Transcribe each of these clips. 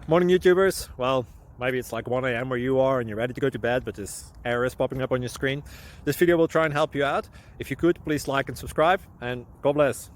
Morning YouTubers. Well, maybe it's like 1 a.m. where you are and you're ready to go to bed, but this error is popping up on your screen. This video will try and help you out. If you could, please like and subscribe, and God bless.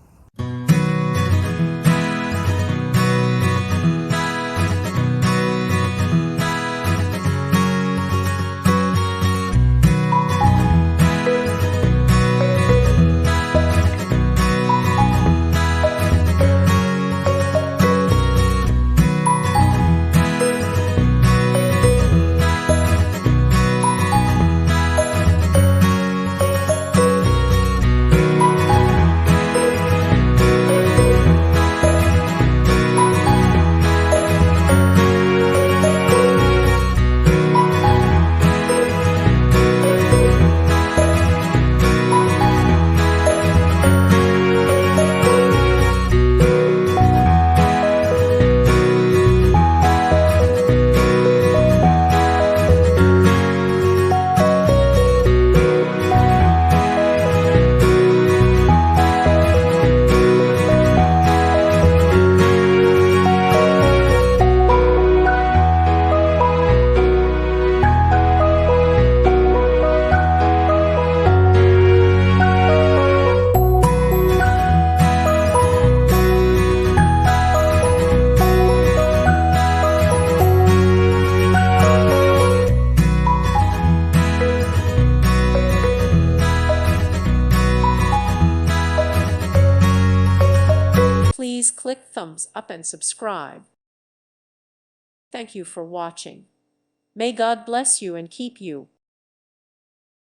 Please click thumbs up and subscribe. Thank you for watching. May God bless you and keep you.